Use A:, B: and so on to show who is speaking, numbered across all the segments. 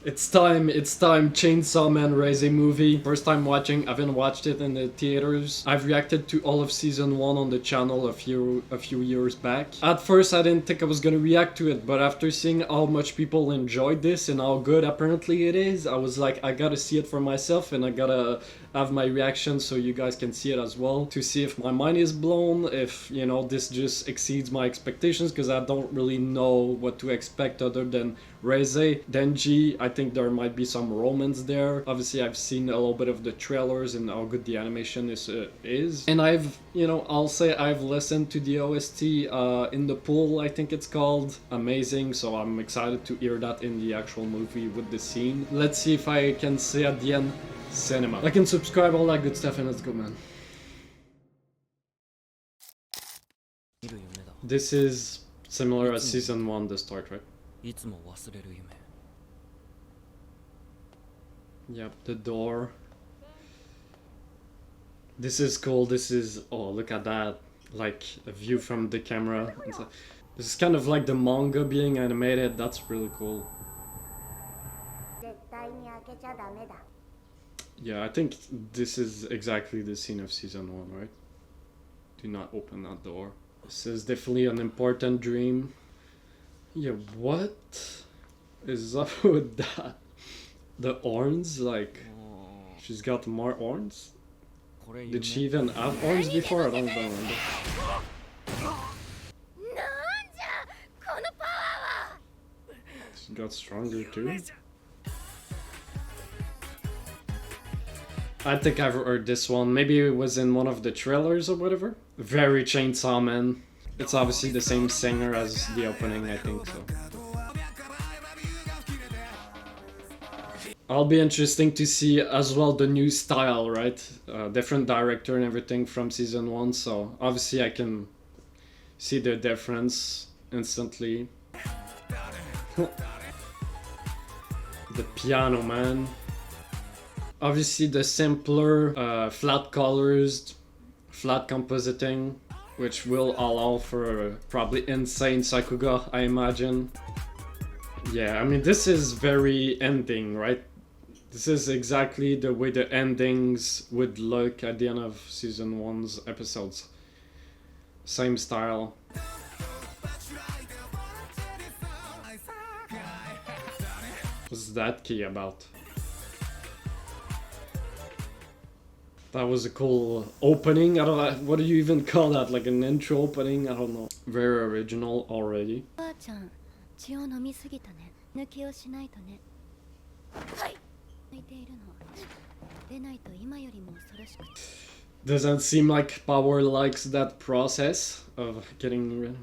A: It's time, Chainsaw Man Reze movie. First time watching, I haven't watched it in the theaters. I've reacted to all of season 1 on the channel a few years back. At first I didn't think I was gonna react to it, but after seeing how much people enjoyed this and how good apparently it is, I was like, I gotta see it for myself and I gotta have my reaction so you guys can see it as well, to see if my mind is blown, if, you know, this just exceeds my expectations, because I don't really know what to expect other than Reze, Denji. I think there might be some romance there. Obviously I've seen a little bit of the trailers and how good the animation is. And I'll say I've listened to the OST in the pool, I think it's called. Amazing, so I'm excited to hear that in the actual movie with the scene. Let's see if I can say at the end, cinema. Like and subscribe, all that good stuff, and let's go, man. This is similar as season 1, the start, right? Yep, the door. This is cool. This is, oh, look at that, like a view from the camera. This is kind of like the manga being animated. That's really cool. Yeah, I think this is exactly the scene of season 1, right? Do not open that door. This is definitely an important dream. Yeah, what is up with that? The horns, like, she's got more horns? Did she even have horns before? I don't remember. She got stronger too? I think I've heard this one. Maybe it was in one of the trailers or whatever. Very Chainsaw Man. It's obviously the same singer as the opening, I think so. I'll be interesting to see as well the new style, right? Different director and everything from season 1, so obviously I can see the difference instantly. The piano, man. Obviously the simpler, flat colors, flat compositing, which will allow for probably insane Sakuga, I imagine. Yeah, I mean, this is very ending, right? This is exactly the way the endings would look at the end of season 1's episodes. Same style. What's that key about? That was a cool opening. I don't know, what do you even call that? Like an intro opening? I don't know. Very original already. Doesn't seem like Power likes that process of getting rid.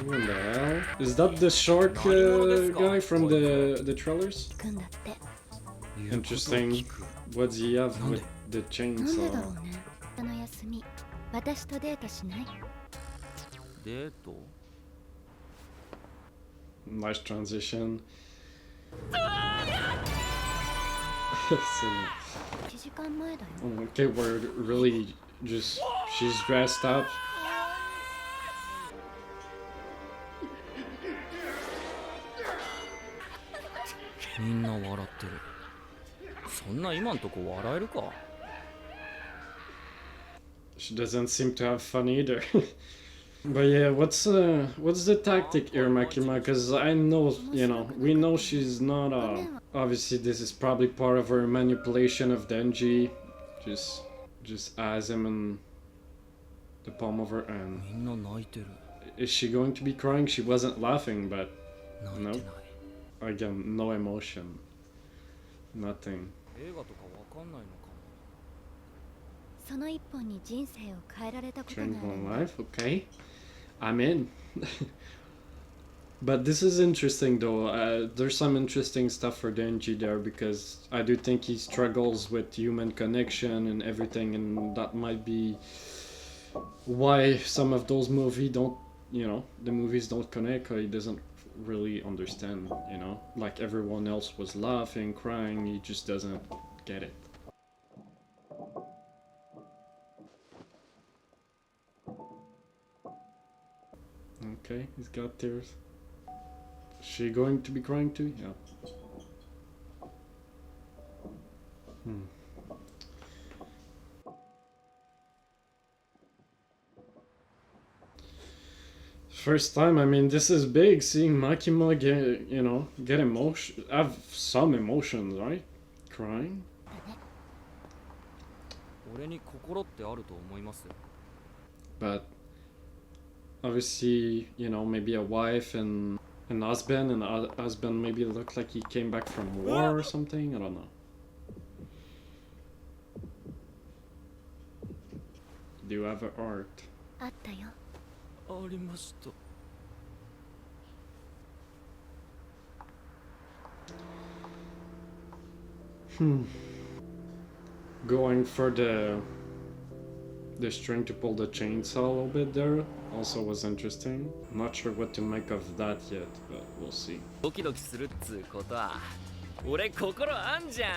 A: What the hell? Is that the shark guy from the trailers? Interesting. What does he have with the chainsaw? Nice transition. Okay, we're really just, she's dressed up. She doesn't seem to have fun either. But yeah, what's the tactic here, Makima? Because I know, you know, we know she's not obviously this is probably part of her manipulation of Denji. Just has him in the palm of her hand. Is she going to be crying? She wasn't laughing, but no. Again, no emotion. Nothing. Change my life? Okay. I'm in. But this is interesting though. There's some interesting stuff for Denji there, because I do think he struggles with human connection and everything, and that might be why some of those movies don't, you know, the movies don't connect, or he doesn't really understand, you know, like everyone else was laughing, crying, he just doesn't get it. Okay, he's got tears. Is she going to be crying too? Yeah. First time, I mean, this is big, seeing Makima get, get emotion, have some emotions, right? Crying.
B: 俺に心ってあると思います。
A: But obviously, maybe a wife and an husband, and husband maybe looked like he came back from war or something, I don't know. Do you have an art?
C: あったよ。
B: ありました。
A: Going for the string to pull the chainsaw a little bit there also was interesting. I'm not sure what to make of that yet, but we'll see.
B: ドキドキするっつうことは、俺心あんじゃん。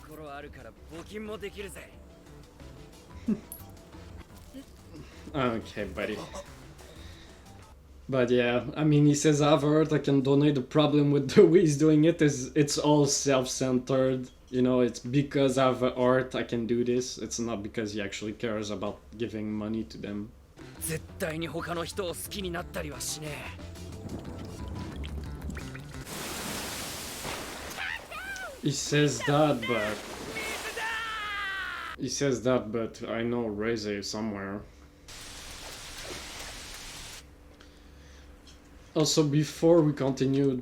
B: 心あるから募金もできるぜ。
A: Okay, buddy. But yeah, I mean, he says I have art, I can donate. The problem with the way he's doing it is it's all self-centered. It's because I have art I can do this. It's not because he actually cares about giving money to them.
B: 絶対に他の人を好きになったりはしねえ。
A: He says that, but I know Reze somewhere. Also, before we continue, I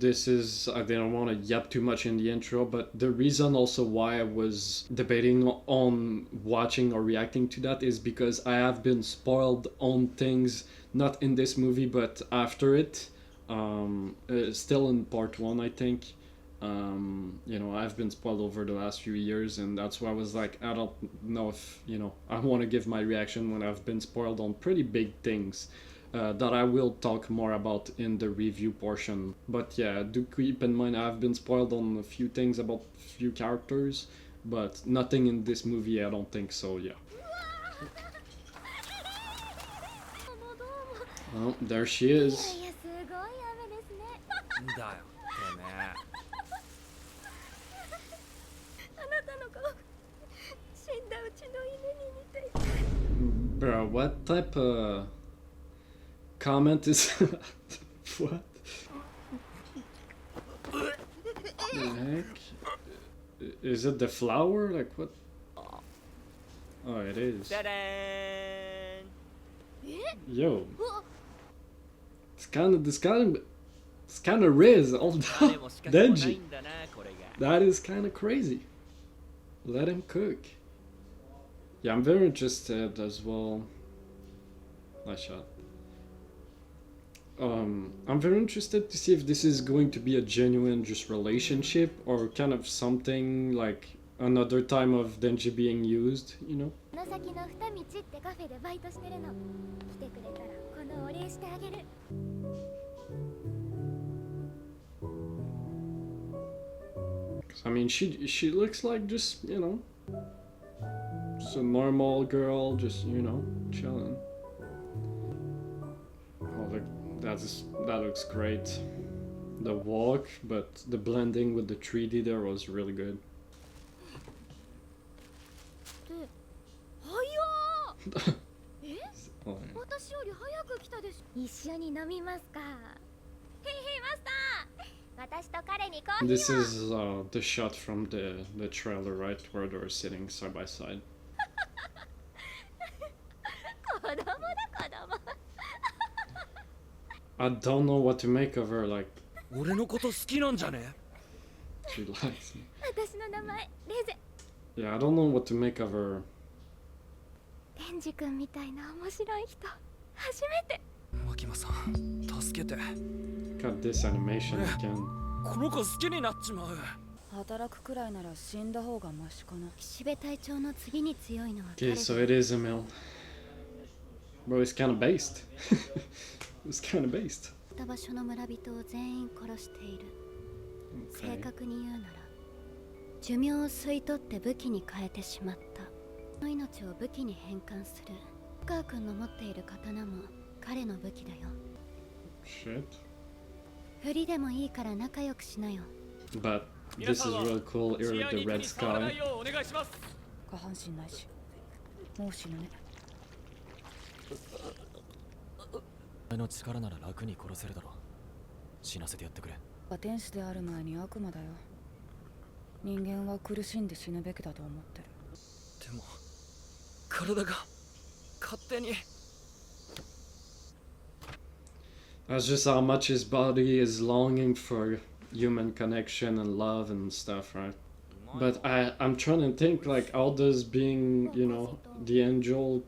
A: didn't want to yap too much in the intro, but the reason also why I was debating on watching or reacting to that is because I have been spoiled on things, not in this movie, but after it. Still in part 1, I think. I've been spoiled over the last few years, and that's why I was like, I don't know if, I want to give my reaction when I've been spoiled on pretty big things. That I will talk more about in the review portion. But yeah, do keep in mind I've been spoiled on a few things about a few characters, but nothing in this movie, I don't think so, yeah. Oh, there she is.
B: だよ、てめえ。
C: あなたの顔、死んだうちの犬に似ている。
A: Bro, what type of comment is what the heck? Is it the flower? Like what? Oh, it is. Yo, it's kind of Riz all that Denji. That is kind of crazy. Let him cook. Yeah, I'm very interested as well. Nice shot. I'm very interested to see if this is going to be a genuine just relationship or kind of something like another time of Denji being used,
C: 紫の二道ってカフェでバイトしてるの。来てくれたらこのお礼してあげる。
A: I mean, she looks like just, just a normal girl, just, chilling. Oh, that looks great. The walk, but the blending with the 3D there was really good.
C: 早っ。え？
A: Oh,
C: 私より早く来たでしょ。一緒に飲みますか。へいへいマスター。私と彼にコーヒーを。
A: This is the shot from the trailer, right, where they're sitting side by side.
C: 子供だ子供。
A: I don't know what to make of her, like
B: 俺のこと好きなんじゃね
A: she likes me.
C: 私の名前レゼ。
A: Yeah, I don't know what to make of her.
C: デンジ君みたいな面白い人初めて。
B: 牧間さん、助けて。
A: Got this animation again.
B: この子好きになっちまう。
D: 働くくらいなら死んだ方がマシかな。
C: 岸辺隊長の次に強いのは彼
A: Okay,
C: だ。
A: so it is a mill. Bro, it's kind of based. It's kind of based.
C: た場所の村人を全員殺している。正
A: Okay.
C: 確に言うなら寿命を吸い取って武器に変えてしまった。その命を武器に変換する。カー君の持っている刀も彼の武器だよ。
A: shit.
C: 振りでもいいから仲良くしなよ。
A: But this is really cool here with the red sky.
D: 下半身ないしもう死ぬね。
B: お前の力なら楽に殺せるだろう。死なせてやってくれ。
D: 天使である前に悪魔だよ。人間は苦しんで死ぬべきだと思ってる。
B: でも体が勝手に。
A: That's just how much his body is longing for human connection and love and stuff, right? But I'm trying to think, like, how does being, you know, the angel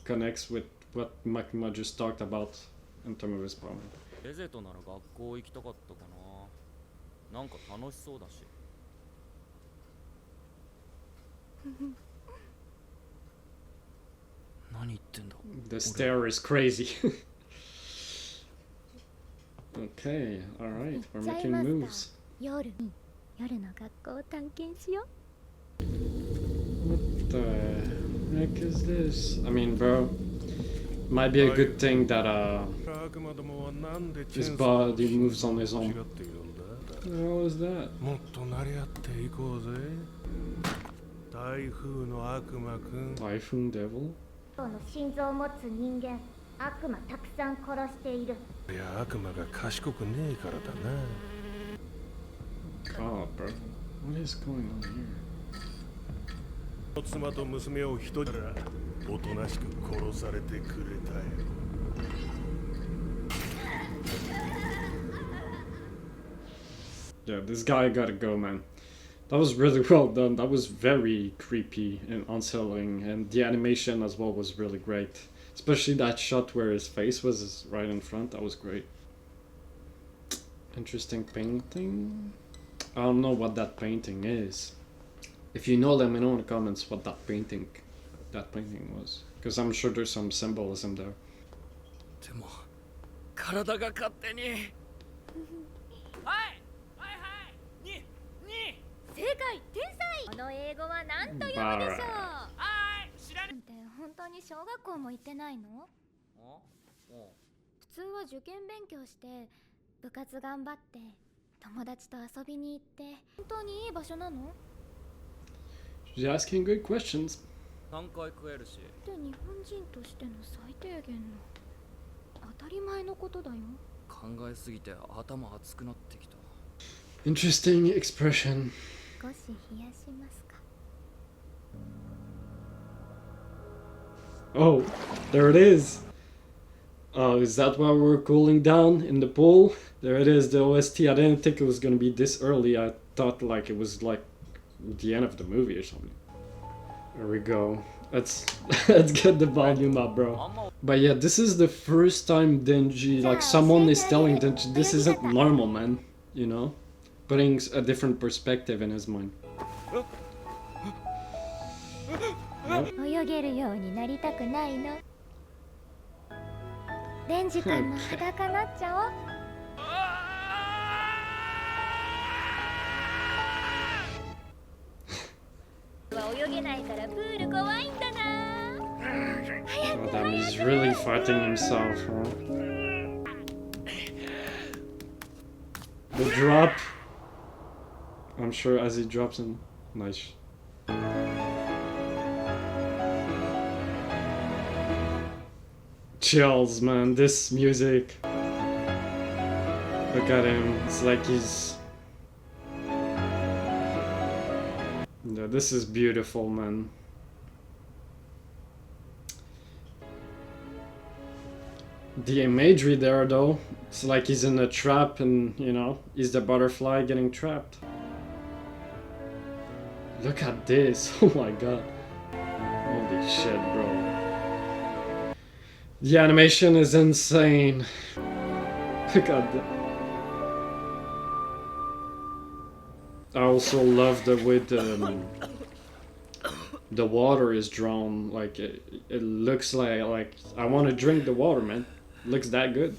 A: connects with what Makima just talked about in terms of his problem.
B: レゼとなら学校行きたかったかな。なんか楽しそうだし。何言ってんだ。
A: The stare is crazy. Okay, alright, we're making moves.
C: 夜の学校を探検しよう。
A: What the heck is this? I mean, bro, might be a good thing that his body moves on his own. What the hell is that?
E: もっと成り合っていこうぜ。台風の悪魔くん。
A: Typhoon Devil?
C: の心臓を持つ人間、悪魔たくさん殺している。
E: いや悪魔が賢くねえからだな。
A: God, bro. What is going on here?
E: 妻と娘を一人からおとなしく殺されてくれたよ。
A: Yeah, this guy gotta go, man. That was really well done. That was very creepy and unsettling, and the animation as well was really great. Especially that shot where his face was right in front. That was great. Interesting painting. I don't know what that painting is. If you know, let me know in the comments what that painting was, because I'm sure there's some symbolism there.
B: でも体が勝手に。はい
C: 正解、天才。この英語は何と読むでしょう。
B: はい知らね
C: って本当に小学校も行ってないの？普通は受験勉強して部活頑張って友達と遊びに行って本当にいい場所なの？
A: She's asking good questions.
B: 3回食えるし。
C: って日本人としての最低限の当たり前のことだよ。
B: 考えすぎて頭熱くなってきた。
A: Interesting expression.
C: 少し冷やしますか。
A: Oh, there it is. Oh, is that why we're cooling down in the pool? There it is, the OST. I didn't think it was gonna be this early. I thought like it was like the end of the movie or something. There we go. Let's get the volume up, bro. But yeah, this is the first time Denji, like someone is telling Denji, this isn't normal, man. You know, putting a different perspective in his mind. Yep.
C: 泳げるようになりたくないの？デンジ君も裸なっちゃおう。泳げないからプール怖いんだな。
A: Oh, damn, he's really fighting himself, huh? The drop. I'm sure as he drops in. Nice. Chills, man. This music. Look at him. It's like he's. Yeah, this is beautiful, man. The imagery there, though, it's like he's in a trap and, you know, he's the butterfly getting trapped. Look at this. Oh my god. Holy shit, bro. The animation is insane. Look at that. I also love the way the water is drawn. Like it looks like I want to drink the water, man. Looks that good.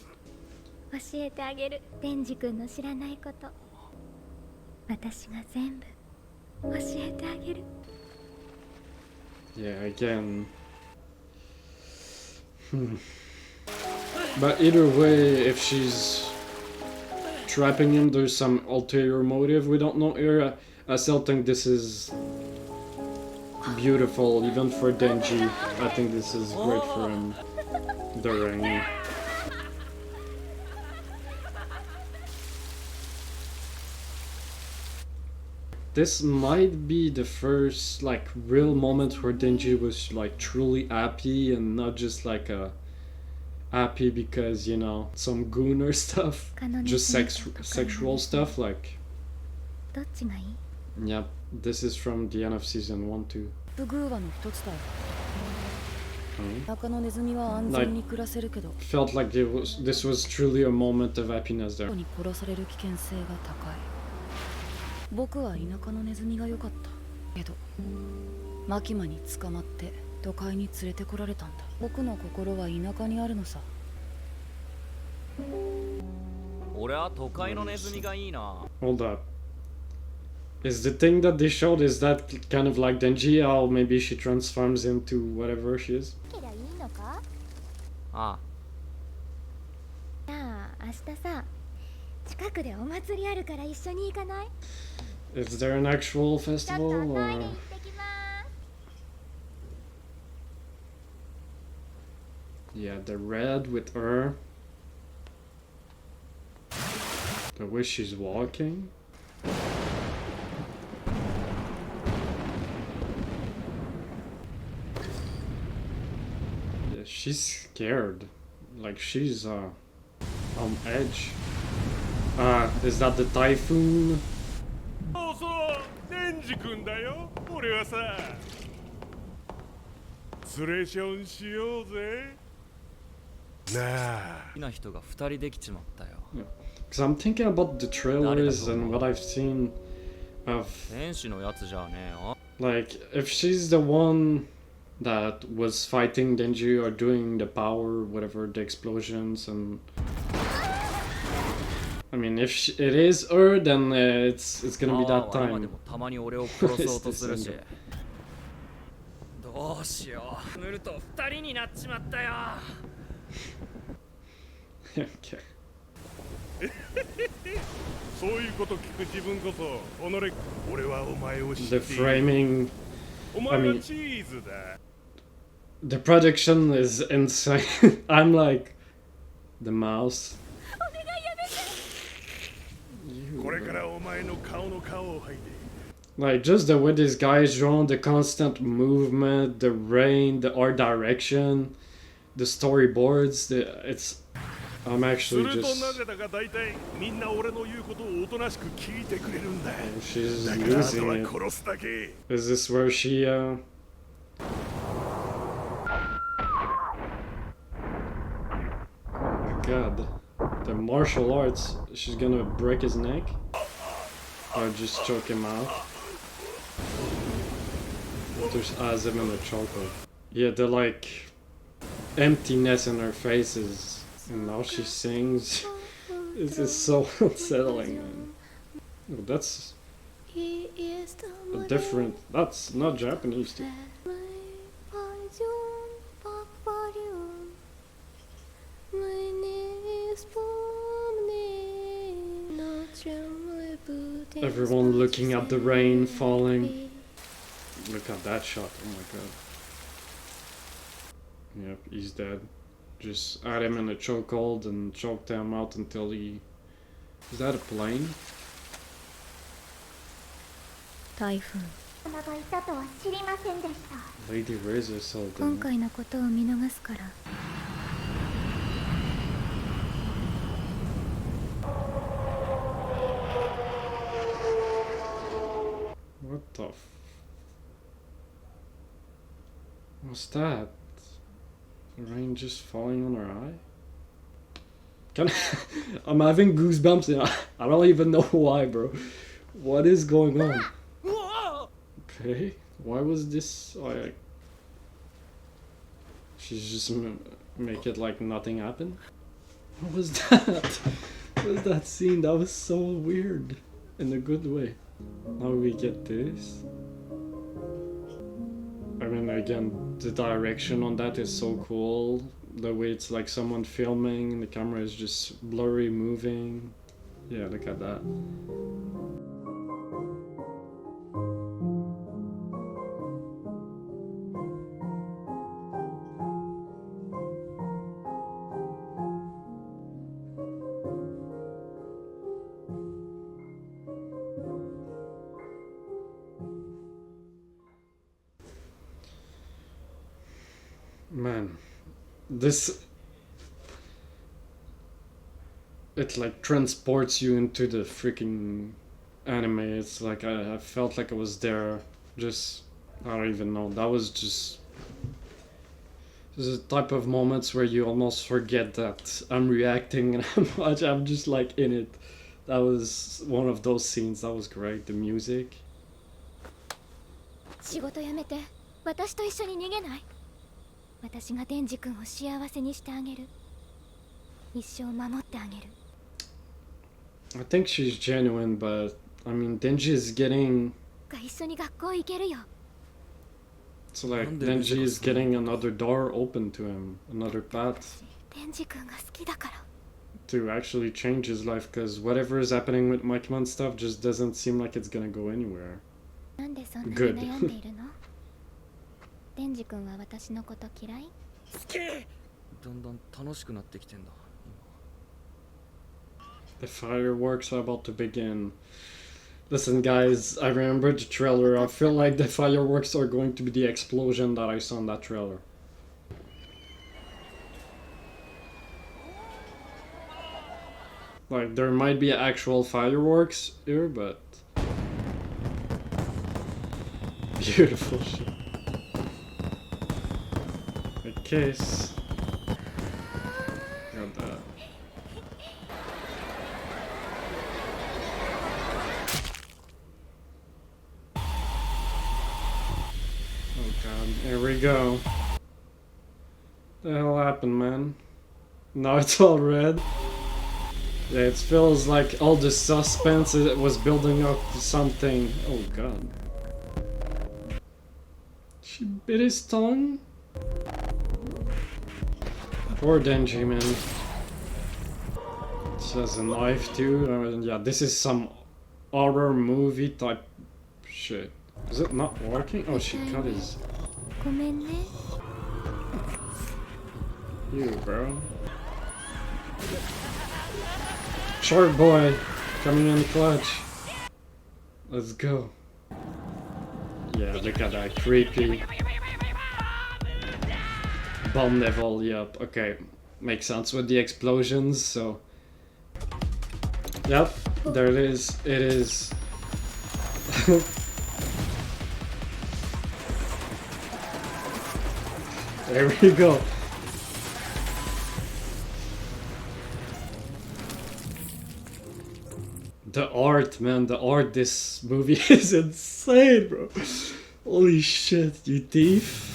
C: 教えてあげる。デンジ君の知らないこと。私が全部教えてあげる。
A: Yeah, again. But either way, if she's trapping him, there's some ulterior motive we don't know here. I still think this is beautiful, even for Denji. I think this is great for him. The ring. This might be the first like real moment where Denji was like truly happy and not just like a happy because, you know, some goon or stuff. Just sexual stuff like.
C: どっちがいい？
A: Yep, this is from the end of season 1 too.
D: 不偶話の一つだよ。
A: Hmm?
D: 中のネズミは安全に暮らせるけど、
A: Felt like this was truly a moment of happiness
D: こ
A: there.
D: こに殺される危険性が高い。僕は田舎のネズミが良かったけど、マキマに捕まって都会に連れてこられたんだ。僕の心は田舎にあるのさ。
B: 俺は都会のネズミがいいな。
A: Hold up. Is the thing that they showed, is that kind of like Denji, how maybe she transforms into whatever she is?
C: けりゃいいのか？
B: あ
C: じゃあ明日さ、近くでお祭りあるから一緒に行かない？
A: Is there an actual
C: ちょっ
A: festival
C: とトイレ
A: or...
C: 行ってきます。
A: Yeah, the red with her. The way she's walking. Yeah, she's scared. Like she's on edge. Is that the typhoon?
E: そうそうデンジ君だよ。俺はさツレションしようぜ。なあ
B: 好きな人が2人できちまったよ。
A: Because I'm thinking about the trailers and what I've seen of,
B: 天使のやつじゃねえよ。
A: like, if she's the one that was fighting Denji or doing the power, whatever, the explosions, and I mean, if it is her, then it's gonna be that
B: 今で
A: time.
B: もたまに俺を殺そうとするし。どうしよう。ムルと2人になっちまったよ。
A: Okay.
E: そういうこと聞く自分こそ己俺はお前を知っ
A: The
E: ている。
A: framing,
E: お前はチーズだ。
A: the production is insane. I'm like, the mouse.
E: これからお前の顔の皮を剥いで
A: Like, just the way this guy is drawn, the constant movement, the rain, the art direction, the storyboards, it's... I'm
E: す
A: actually
E: るとな
A: just...
E: ぜだか大体みんな俺の言うことをおとなしく聞いてくれるんだ。
A: She's
E: だからあと
A: losing
E: は
A: it.
E: 殺すだけ。
A: Is this where she, Oh my god. The martial arts, she's gonna break his neck? Or just choke him out? There's has him in a chokehold. Yeah, the like emptiness in her face and now she sings. This is so unsettling, man. Oh, that's a different. That's not Japanese too. Everyone looking at the rain falling. Look at that shot. Oh my god. Yep, he's dead. Just had him in a chokehold and choked him out until he... Is that a plane?
C: 台風。
A: Lady Reze saw
C: 今
A: them.
C: 回のことを見逃すから。
A: What the What's that? The rain just falling on her eye? Can I'm having goosebumps and I don't even know why, bro. What is going on? Okay, why was this? Oh, yeah. She's just make it like nothing happened? What was that? What was that scene? That was so weird. In a good way. Now we get this. I mean, again, the direction on that is so cool. The way it's like someone filming, the camera is just blurry moving. Yeah, look at that. Man, this, it like transports you into the freaking anime. It's like I felt like I was there. Just, I don't even know. That was just, there's a type of moments where you almost forget that I'm reacting and I'm just like in it. That was one of those scenes. That was great. The music.
C: 仕事辞めて私と一緒に逃げない？私がデンジ君を幸せにしてあげる。一生守ってあげる。
A: I think she's genuine, but I mean, Denji is getting.
C: 一緒に学校行けるよ。
A: So like, Denji is getting another door open to him, another path
C: デンジ君が好きだから。
A: to actually change his life. Because whatever is happening with Mikemon stuff just doesn't seem like it's gonna go anywhere.
C: なんでそんなに
A: Good.
C: 悩んでいるの？デンジ君は私のこと嫌い？
B: だんだん楽しくなってきてんだ
A: The fireworks are about to begin. Listen, guys, I remember the trailer. I feel like the fireworks are going to be the explosion that I saw in that trailer. Like, there might be actual fireworks here, but... Beautiful shit. A case. Got that. Oh god, here we go. The hell happened, man? Now it's all red. Yeah, it feels like all the suspense was building up to something. Oh god. She bit his tongue? Poor Denji, man. She has a knife too. Yeah, this is some horror movie type shit. Is it not working? Oh, she cut his...
C: ごめんね。
A: You, bro. Short boy coming in clutch. Let's go. Yeah, look at that creepy bomb level. Yep. Okay, makes sense with the explosions. So, yep, there it is. It is. There we go. The art, man, the art this movie is insane, bro. Holy shit, you thief.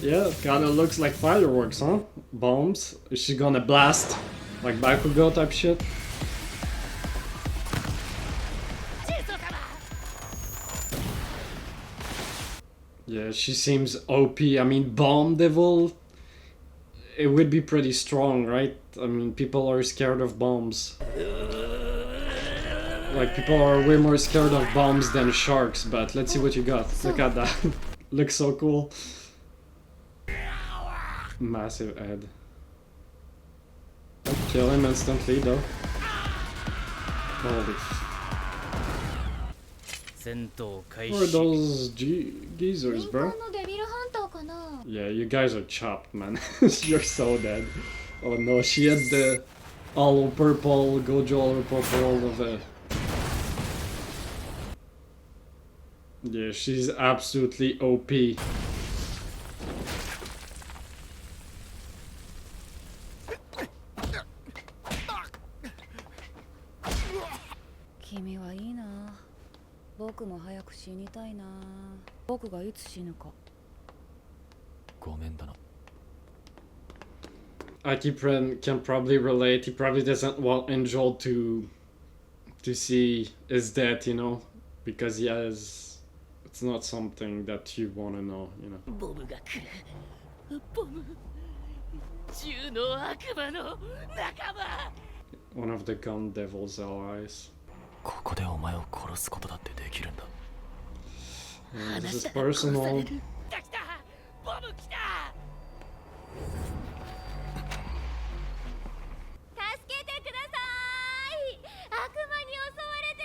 A: Yeah, it kinda looks like fireworks, huh? Bombs. Is she gonna blast? Like Bakugo type shit? Yeah, she seems OP. I mean, Bomb Devil, it would be pretty strong, right? I mean, people are scared of bombs. Like, people are way more scared of bombs than sharks, but let's see what you got. Look at that. Looks so cool. Massive head. Kill him instantly, though. Holy f...
B: 戦闘開
A: Who are
B: 始
A: those geezers,
C: 民
A: bro?
C: 間のデビルハンターかな？
A: Yeah, you guys are chopped, man. You're so dead. Oh no, she had the all purple, Gojo all purple of a... Yeah, she's absolutely OP.
D: 君はいいな。僕も早く死にたいな。僕がいつ死ぬか。
B: ごめんだな
A: Akipren can probably relate. He probably doesn't want Angel to see his death, you know, because he has... It's not something that you want to know, you know.
B: ボブが来るボ衆の悪魔の仲間。
A: One of the gun devil's allies.
B: ここでお前を殺すことだってできるんだ。
A: And this is personal.
B: 来た来た、ボム来た。
C: 助けてください。悪魔に襲われて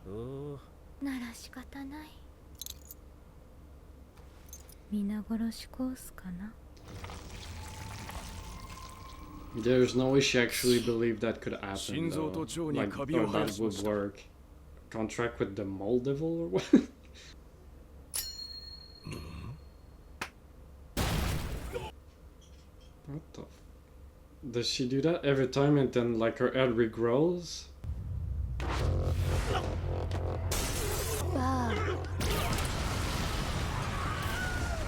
B: おお、
C: ますなら仕方ない。皆殺しコースかな。
A: There's no way she actually believed that could happen.
E: 心臓と
A: Though.
E: 腸に
A: Like,
E: カビを
A: or
E: 生や
A: that
E: しま
A: would
E: した。
A: work. Contract with the mole devil or what? What the? Does she do that every time and then like her head regrows?
C: わあ、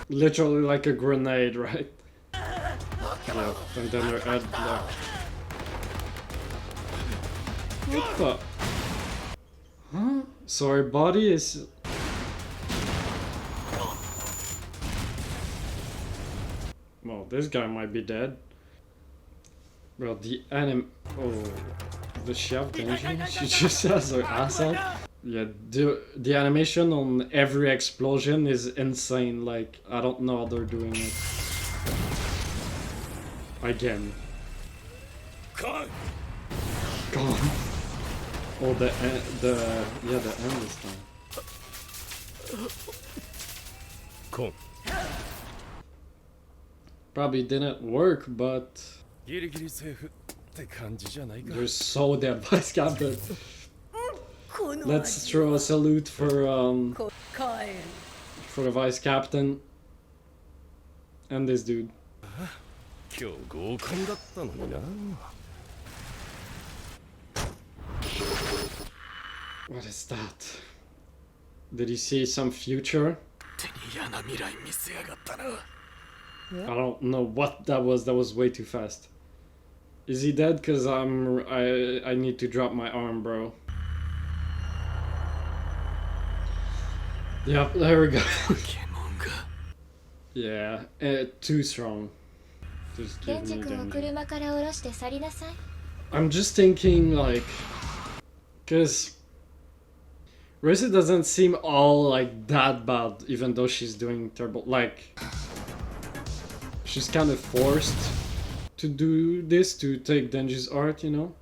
A: Literally like a grenade, right? Yeah, and then her head like... What the? Huh? So her body is... Well, this guy might be dead. Well, the Oh... Does she have Denji? She just has her ass out? Yeah, the animation on every explosion is insane. Like, I don't know how they're doing it. Again.
E: Come
A: God. Oh, the end this time. Probably didn't work, but
E: ギリギリセーフって感じじゃないか。
A: they're so dead, Vice Captain. Let's throw a salute for the Vice Captain and this dude.
E: 今日合コンだったのにな。
A: What is that? Did he see some future?
B: 手に嫌な未来見せやがったな。
A: I don't know what that was. That was way too fast. Is he dead? Cause I need to drop my arm, bro. Yep, there we go.
B: ポケモンが
A: Yeah, too strong. Just
C: デ
A: give
C: ンジ
A: me
C: 君を
A: Denji.
C: 車から降ろして去りなさい。
A: I'm just thinking like, cause Reze doesn't seem all like that bad, even though she's doing terrible. Like, she's kind of forced to do this to take Denji's art, you know.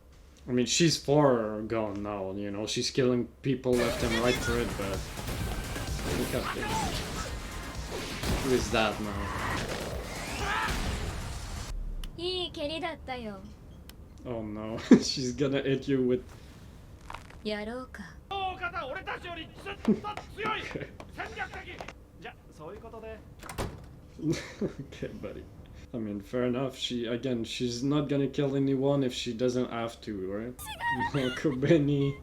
A: I mean, she's far gone now, you know. She's killing people left and right for it, but look at this. Who is that now?
C: いい蹴りだったよ。
A: Oh no, she's gonna hit you with.
C: やろうか。
E: 方俺たちよりずっと強い戦略的じゃそういうことで
A: Okay, buddy. I mean, fair enough. She's not gonna kill anyone if she doesn't have to, right? No, Kobeni.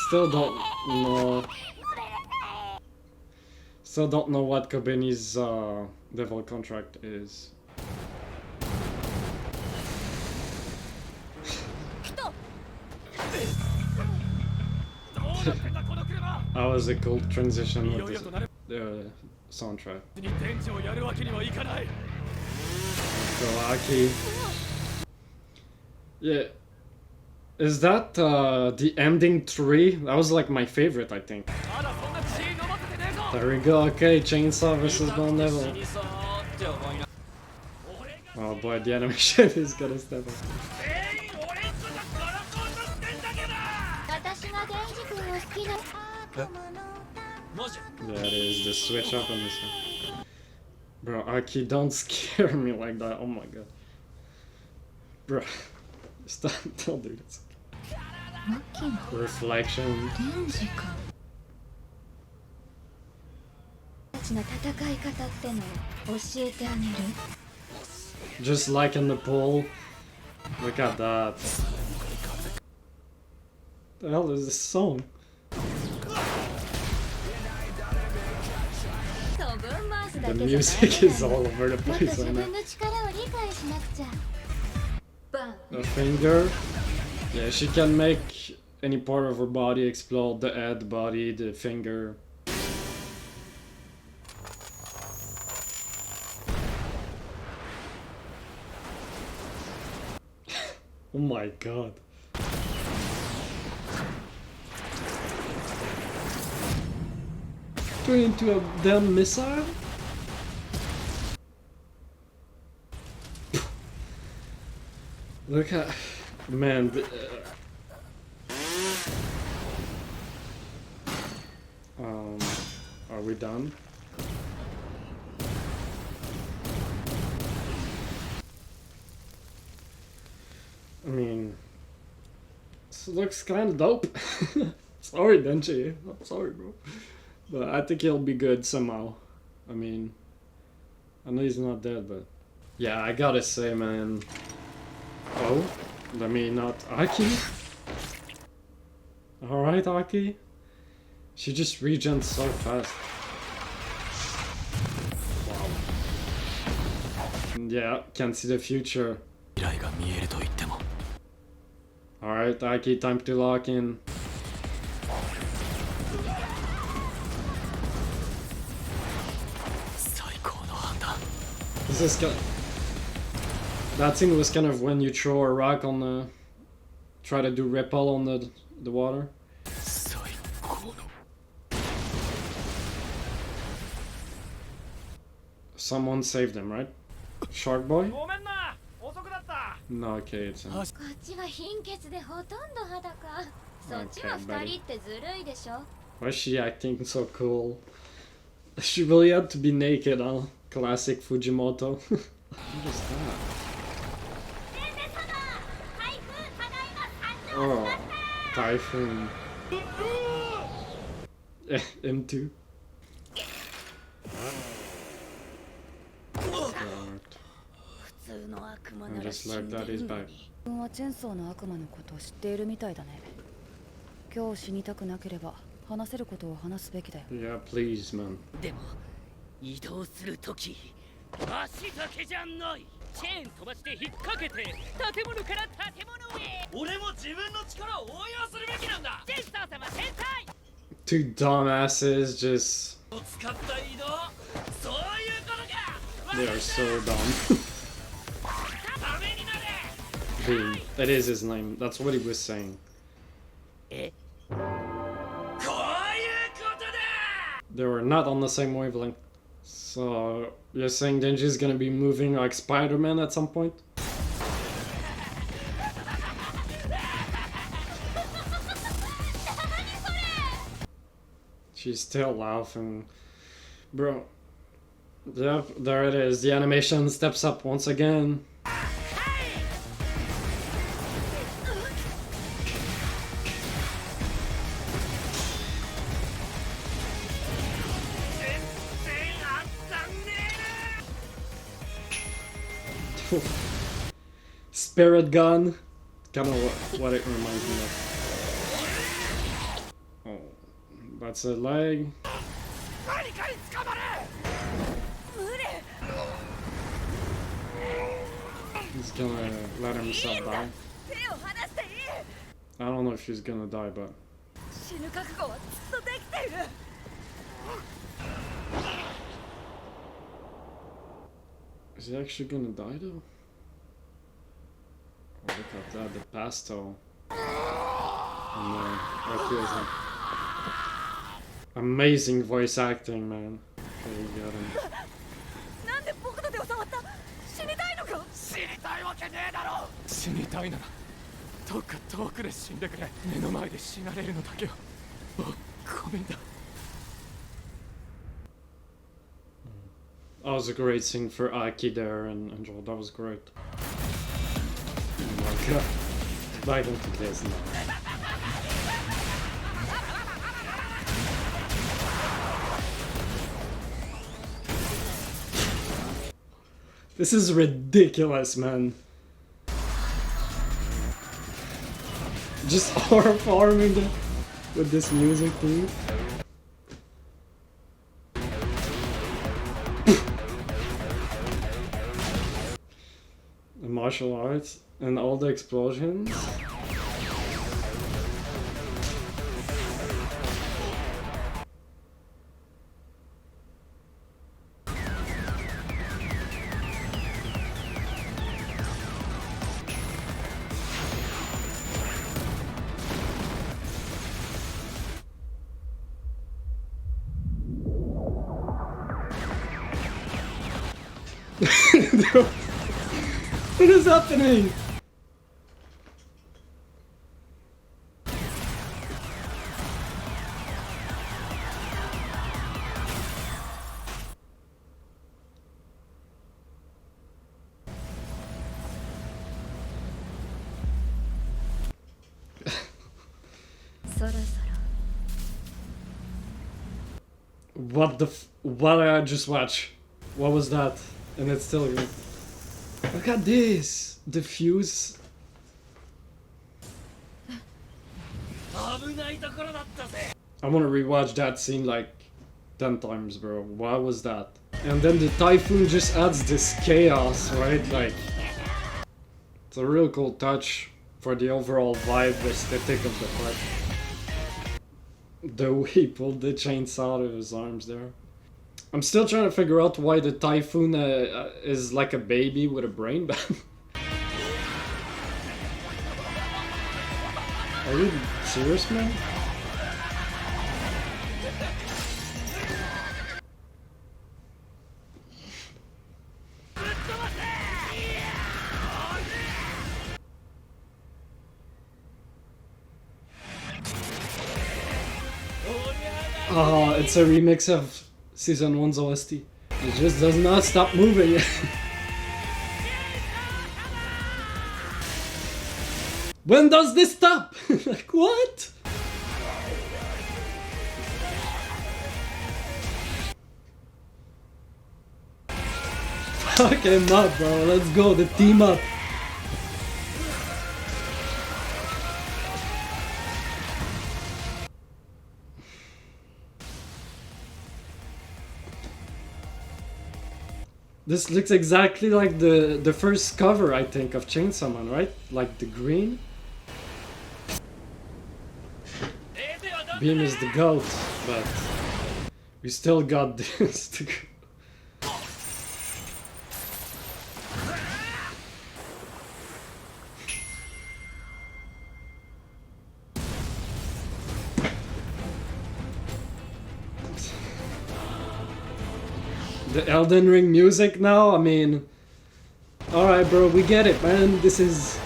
A: Still don't know. Still don't know what Kobeni's devil contract is. That was a cool transition with the soundtrack.
E: に電池をやるわけにはいかない
A: Galaki. Yeah. Is that the ending 3? That was like my favorite, I think.
B: まだそんな血飲ませてねえぞ。
A: There we go. Okay, Chainsaw versus Bone Devil.
B: 死にそうって思いな。
A: Oh boy, the animation is gonna step up.
E: 全員俺んちが殺そうとしてんだけど
C: 私がデンジ君を好きな。
B: マジ
A: Yeah, it is the switch up on this one. Bro, Aki, don't scare me like that. Oh my god. Bro, stop. Don't do this.
C: マキの
A: Reflection.
C: デンジか。たちの戦い方ってのを教えてあげる。
A: Just like in the pool. Look at that. The hell is this song?
C: 飛ぶん回すだ
A: The
C: けじゃない
A: music is all over the
C: もっと
A: place
C: 自
A: right
C: 分
A: now.
C: の力を理解しなくちゃ。バン。
A: A finger. Yeah, she can make any part of her body explode. The head, body, the finger. Oh my god. Turn into a damn missile? Look at... Man... Are we done? I mean... This looks kinda dope. Sorry, Denji. I'm sorry, bro. But I think he'll be good somehow. I mean... I know he's not dead, but... Yeah, I gotta say, man... Oh, let me not... Aki? Alright, Aki? She just regens so fast. Wow. Yeah, can see the future. Alright, Aki, time to lock in. This is kind of... That scene was kind of when you throw a rock on the... Try to do repel on the water. Someone saved him, right? Shark Boy? No, okay, it's him.
C: こっちは貧血でほとんど裸。そっちは二人ってずるいでしょ。
A: Why is she acting so cool? She really had to be naked, huh? Classic Fujimoto. What is that? Oh, Typhoon. Him too. And just like that, he's back.
D: 君はチェンソーの悪魔のことを知っているみたいだね。今日死にたくなければ話せることを話すべきだよ。
A: Yeah, please, man.
B: でも移動するとき足だけじゃない。チェーン飛ばして引っ掛けて建物から建物へ。俺も自分の力を応用するべきなんだ。ジェンサー様天才。
A: Two dumbasses just...
B: 使った移動、そういうことか。
A: They are so dumb. Dude, that is his name. That's what he was saying. They were not on the same wavelength. So, you're saying Denji's gonna be moving like Spider-Man at some point? She's still laughing. Bro. Yep, there it is. The animation steps up once again. Spirit gun, kind of what it reminds me of. Oh, that's a leg. He's gonna let himself die. I don't know if he's gonna die, but... Is he actually gonna die though? Oh, look at that, the pasto. And what feels like... Amazing voice acting, man. There you got him.
F: 死にたいならどっか遠くで死んでくれ。目の前で死なれるのだけはもうごめんだ。
A: That was a great scene for Aki there and Joel. That was great. Oh my god. Back into this now. This is ridiculous, man. Just farming with this music, dude. The martial arts and all the explosions. What is happening? What did I just watch? What was that? And it's still good. Look at this! The fuse.
B: 危ないところだったぜ
A: I wanna rewatch that scene like 10 times, bro. What was that? And then the typhoon just adds this chaos, right? Like, it's a real cool touch for the overall vibe, aesthetic of the part. The way he pulled the chainsaw out of his arms there. I'm still trying to figure out why the typhoon is like a baby with a brain band. Are you serious, man? Oh, it's a remix of Season 1's OST. It just does not stop moving. When does this stop? Like, what? Fuck him up, bro. Let's go, the team up. This looks exactly like the first cover, I think, of Chainsaw Man, right? Like the green. Beam is the goat, but we still got this. The Elden Ring music now, I mean... Alright bro, we get it, man. This is...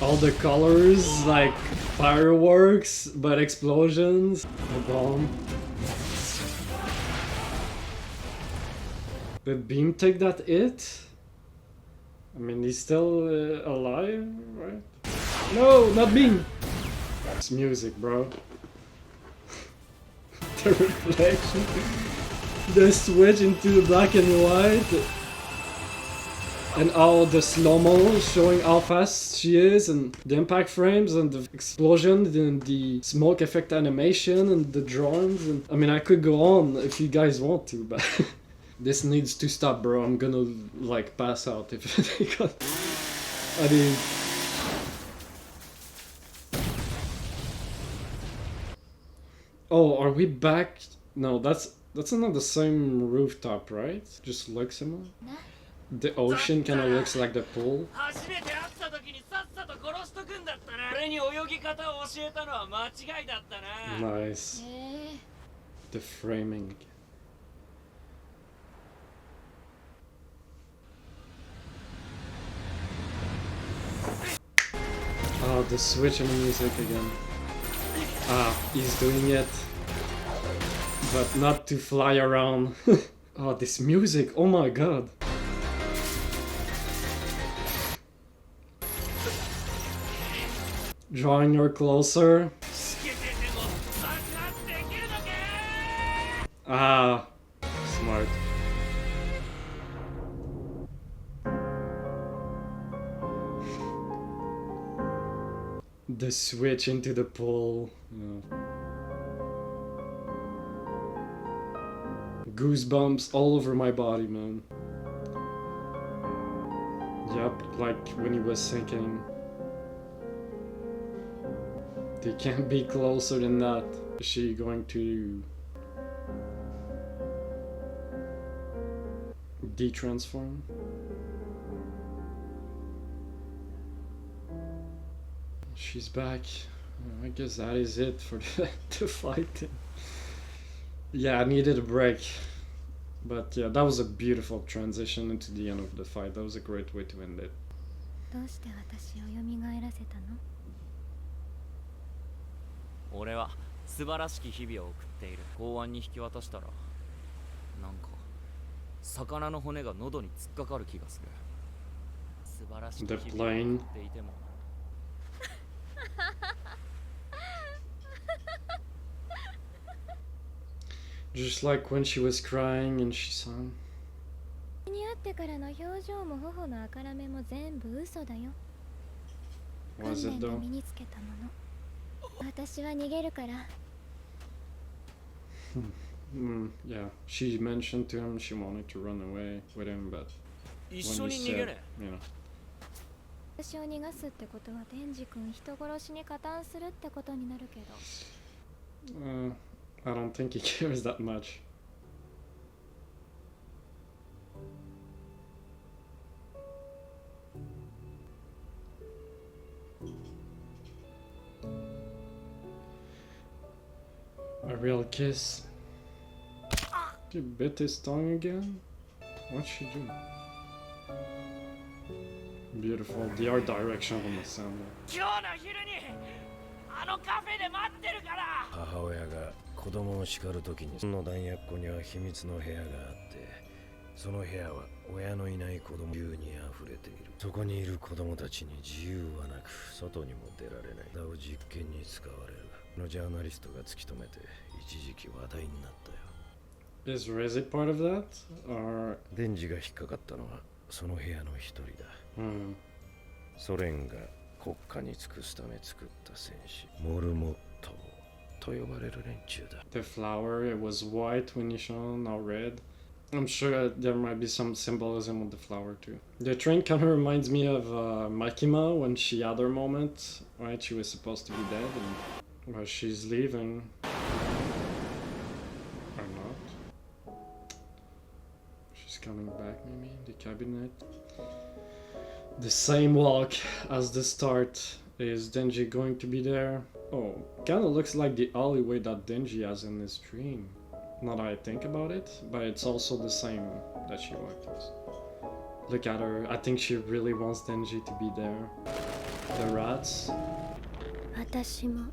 A: All the colors, like fireworks, but explosions, a bomb. Did Beam take that hit? I mean, he's still alive, right? No, not Beam! It's music, bro. The reflection. The switch into the black and white. And all the slow-mo showing how fast she is, and the impact frames, and the explosion, and the smoke effect animation, and the drones. And I mean, I could go on if you guys want to, but this needs to stop, bro. I'm gonna like pass out if I mean. Oh, are we back? No, that's not the same rooftop, right? Just looks similar. The ocean kind of looks like the pool.
B: 初めて会った時にさっさと殺しとくんだったな俺に泳ぎ方を教えたのは間違いだったな
A: Nice. The framing. Oh, the switch in the music again. Ah, he's doing it. But not to fly around. Oh, this music, oh my god. Drawing her closer. Ah, smart. The switch into the pool. Yeah. Goosebumps all over my body, man. Yep, like when he was sinking. They can't be closer than that. Is she going to de-transform? she's back. I guess that is it for the fighting. Yeah, I needed a break. But yeah, that was a beautiful transition into the end of the fight. That was a great way to end it.
C: どうして私を蘇らせたの？
B: 俺は素晴らしき日々を送っている。公安に引き渡したらなんか魚の骨が喉に突っかかる気がする。素晴らしき日々を送っていても
A: Just like when she was crying and she sang.
C: に会ってからの表情も頬の赤らめも全部嘘だよ。
A: Was it
C: 訓練で
A: though?
C: 身につけたもの。私は逃げるから。
A: Yeah, she mentioned to him she wanted to run away with him, but
B: 一
A: when
B: 緒
A: he
B: に逃げ
A: said,
B: れ。
A: you know,
C: 私を逃がすってことはデンジ君人殺しに加担するってことになるけど。
A: I don't think he cares that much. A real kiss. She bit his tongue again? What'd she do? Beautiful. The art direction on the sound.
B: 今日の昼にあのカフェで待ってるから。
G: 母親が子供を叱るときにその弾薬庫には秘密の部屋があって、その部屋は親のいない子供自由に溢れている。そこにいる子供たちに自由はなく外にも出られない。だを実験に使われる。のジャーナリストが突き止めて一時期話題になったよ。
A: Is Reze part of that? Or...
G: デンジが引っかかったのはその部屋の一人だ。
A: Hmm.
G: ソ連が国家に尽くすため作った戦士モルモットと呼ばれる連中だ。
A: The flower, it was white when you shone, now red. I'm sure there might be some symbolism with the flower too. The train kind of reminds me of Makima when she had her moment, right? She was supposed to be dead, and well, she's leaving. Or not. She's coming back, maybe, the cabinet. The same walk as the start. Is Denji going to be there? Oh, kinda looks like the alleyway that Denji has in his dream. Now that I think about it, but it's also the same that she walked us. Look at her. I think she really wants Denji to be there. The rats.
C: 私も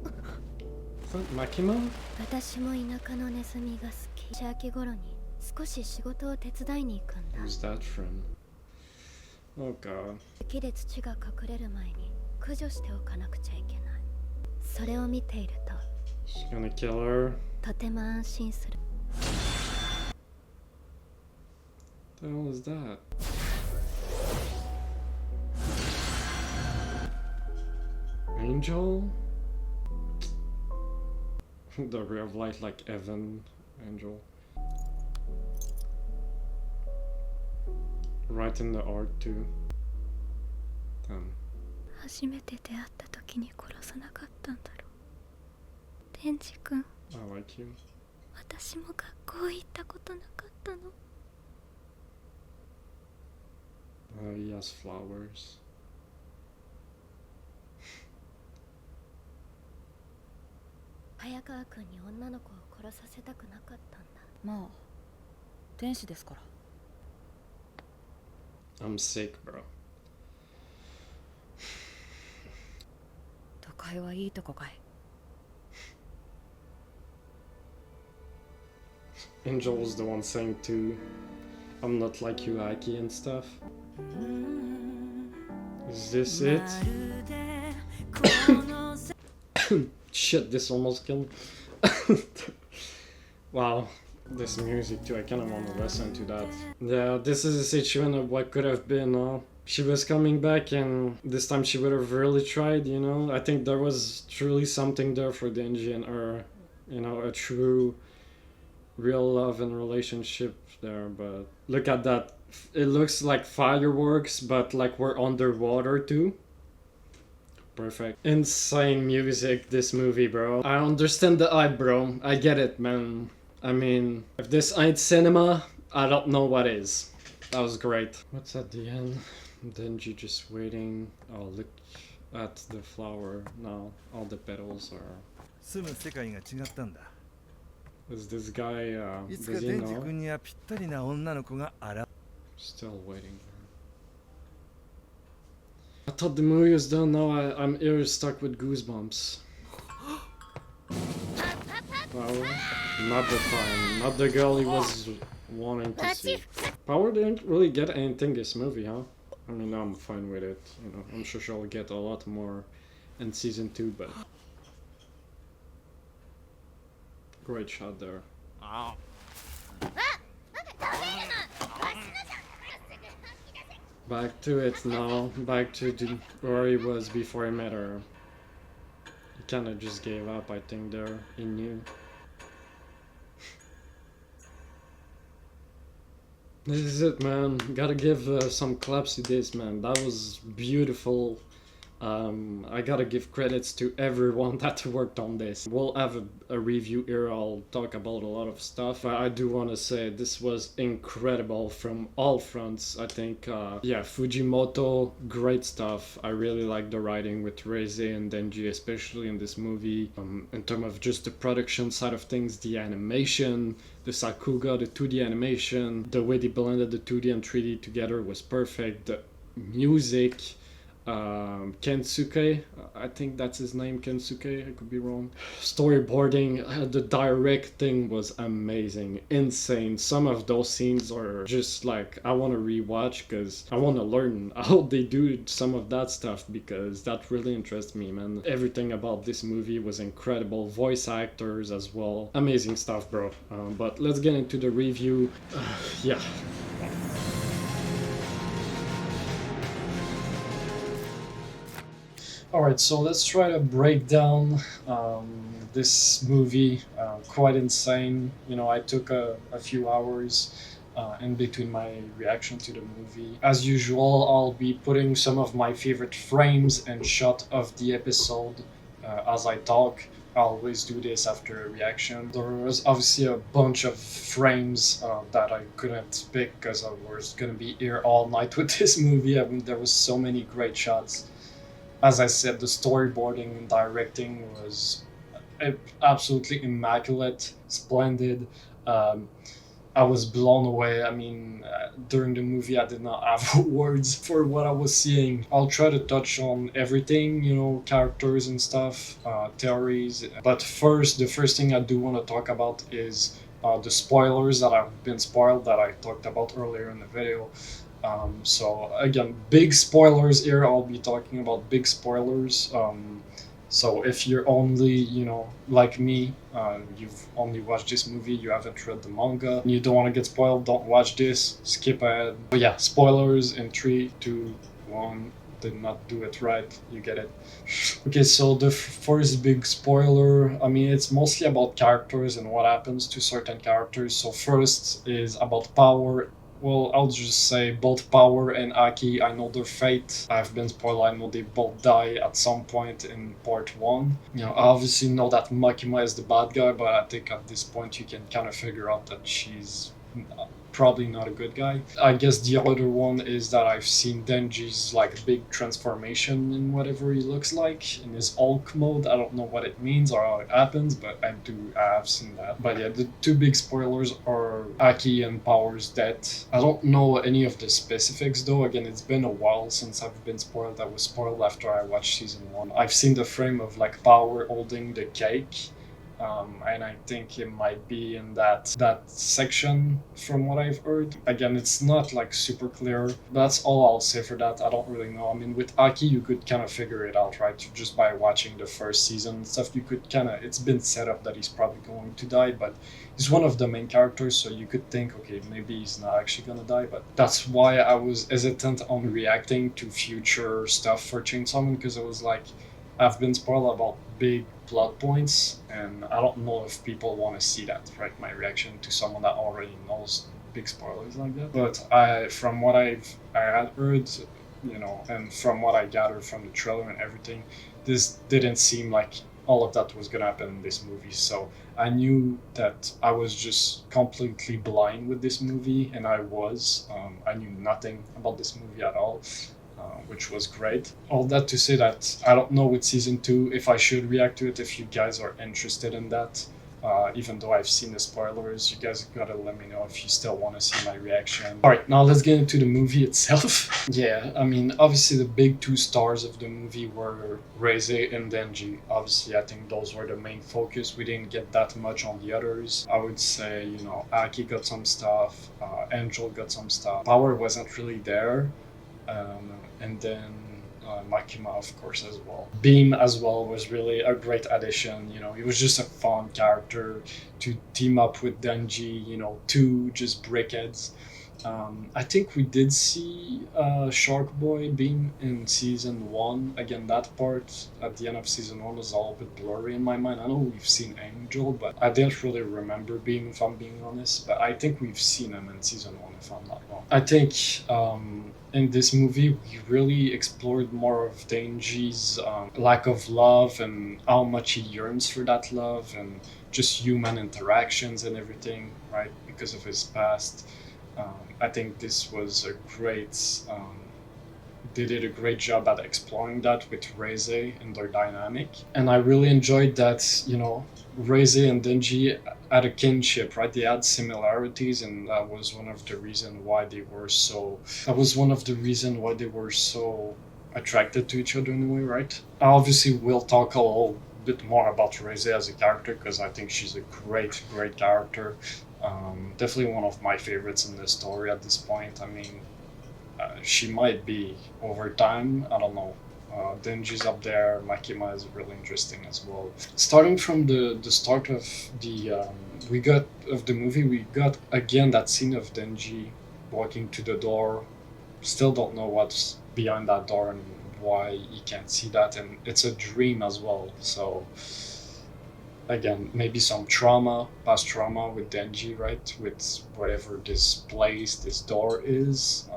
A: Is that Makima?
C: 私も田舎のネズミが好き。年明け頃に少し仕事を手伝いに行くんだ。
A: Who's that from? Oh god.
C: 雪で土が隠れる前に駆除しておかなくちゃいけない。それを見ていると
A: She's gonna kill her.
C: とても安心する。
A: The hell is that? Angel? The ray of light like Evan Angel. Right in the art too. Damn.
C: 初めて出会った時に殺さなかったんだろう。デンジ君、
A: I like you.
C: 私も学校行ったことなかったの。
A: He has flowers.
C: 早川君に女の子を殺させたくなかったんだ。
D: まあ天使ですから。
A: I'm sick, bro.
D: 都会はいいとこかい。
A: Angel was the one saying too, I'm not like you, Aki and stuff. Is this it? Shit, this almost killed me. Wow, this music too, I kinda wanna listen to that. Yeah, this is a situation of what could have been, she was coming back and this time she would have really tried, you know? I think there was truly something there for Denji and her, you know, a true real love and relationship there, but look at that. It looks like fireworks, but like we're underwater too. Perfect. Insane music, this movie, bro. I understand the hype, bro. I get it, man. I mean, if this ain't cinema, I don't know what is. That was great. What's at the end? Denji just waiting. Oh, look at the flower now. All the petals are.
H: 住む世界が違ったんだ。
A: Is this guy,
H: いつか
A: does he
H: デンジ
A: know?
H: 君にはぴったりな女の子が現
A: Still waiting. I thought the movie was done. Now I'm here stuck with goosebumps. Power? Not the time. Not the girl he was wanting to see. Power didn't really get anything this movie, huh? I mean, I'm fine with it. You know, I'm sure she'll get a lot more in season 2, but great shot there. Back to it now. Back to where he was before he met her. He kind of just gave up, I think. There, he knew. This is it, man. Gotta give some claps to this, man. That was beautiful. I gotta give credits to everyone that worked on this. We'll have a review here. I'll talk about a lot of stuff. But I do want to say this was incredible from all fronts. I think, yeah, Fujimoto, great stuff. I really like the writing with Reze and Denji, especially in this movie. In terms of just the production side of things, the animation, the Sakuga, the 2D animation, the way they blended the 2D and 3D together was perfect. The music, Kensuke, I think that's his name, Kensuke, I could be wrong. Storyboarding, the directing was amazing, insane. Some of those scenes are just like, I want to rewatch because I want to learn how they do some of that stuff because that really interests me, man. Everything about this movie was incredible, voice actors as well. Amazing stuff, bro. But let's get into the review. Yeah. Alright, so let's try to break down this movie. Quite insane. You know, I took a few hours in between my reaction to the movie. As usual, I'll be putting some of my favorite frames and shot of the episode as I talk. I always do this after a reaction. There was obviously a bunch of frames that I couldn't pick because I was gonna be here all night with this movie. I mean, there was so many great shots. As I said, the storyboarding and directing was absolutely immaculate, splendid. I was blown away. I mean, during the movie, I did not have words for what I was seeing. I'll try to touch on everything, you know, characters and stuff, theories. But first, the first thing I do want to talk about is the spoilers that have been spoiled that I talked about earlier in the video. So again, big spoilers here. I'll be talking about big spoilers. So if you're only, you know, like me, you've only watched this movie, you haven't read the manga, and you don't want to get spoiled, don't watch this, skip ahead. But yeah, spoilers in 3, 2, 1. Did not do it right, you get it. Okay, so the first big spoiler, I mean, it's mostly about characters and what happens to certain characters. So first is about Power. Well, I'll just say both Power and Aki, I know their fate. I've been spoiled, I know they both die at some point in part 1. You know, I obviously know that Makima is the bad guy, but I think at this point you can kind of figure out that she's probably not a good guy. I guess the other one is that I've seen Denji's like big transformation in whatever he looks like in his Hulk mode. I don't know what it means or how it happens, but I have seen that. But yeah, the two big spoilers are Aki and Power's death. I don't know any of the specifics though. Again, it's been a while since I've been spoiled. I was spoiled after I watched season 1. I've seen the frame of like Power holding the cake. And I think it might be in that section from what I've heard. Again, it's not like super clear. That's all I'll say for that. I don't really know. I mean, with Aki, you could kind of figure it out, right? Just by watching the first season and stuff, you could kind of, it's been set up that he's probably going to die, but he's one of the main characters, so you could think, okay, maybe he's not actually gonna die, but that's why I was hesitant on reacting to future stuff for Chainsaw Man, because I was like, I've been spoiled about big plot points, and I don't know if people want to see that, right? My reaction to someone that already knows big spoilers like that. But from what I had heard, you know, and from what I gathered from the trailer and everything, this didn't seem like all of that was gonna happen in this movie. So I knew that I was just completely blind with this movie, and I knew nothing about this movie at all. which was great. All that to say that I don't know with season 2 if I should react to it, if you guys are interested in that. Even though I've seen the spoilers, you guys gotta let me know if you still want to see my reaction. Alright, now let's get into the movie itself. Yeah, I mean, obviously the big two stars of the movie were Reze and Denji. Obviously, I think those were the main focus. We didn't get that much on the others. I would say, you know, Aki got some stuff, Angel got some stuff. Power wasn't really there. And then Makima, of course, as well. Beam as well was really a great addition. You know, he was just a fun character to team up with Denji. You know, two just brickheads. I think we did see Shark Boy Beam in season 1. Again, that part at the end of season 1 was all a bit blurry in my mind. I know we've seen Angel, but I didn't really remember Beam, if I'm being honest. But I think we've seen him in season 1, if I'm not wrong. I think in this movie, we really explored more of Denji's lack of love and how much he yearns for that love and just human interactions and everything, right? Because of his past. I think this was a great. They did a great job at exploring that with Reze and their dynamic, and I really enjoyed that. You know, Reze and Denji had a kinship, right? They had similarities, and that was one of the reasons why they were so. That was one of the reasons why they were so attracted to each other in a way, right? Obviously, we'll talk a little bit more about Reze as a character because I think she's a great character. Definitely one of my favorites in the story at this point. I mean, she might be over time. I don't know. Denji's up there. Makima is really interesting as well. Starting from the start of the movie, we got again that scene of Denji walking to the door. Still don't know what's behind that door and why he can't see that, and it's a dream as well. So. Again, maybe some past trauma with Denji, right? With whatever this place, this door is.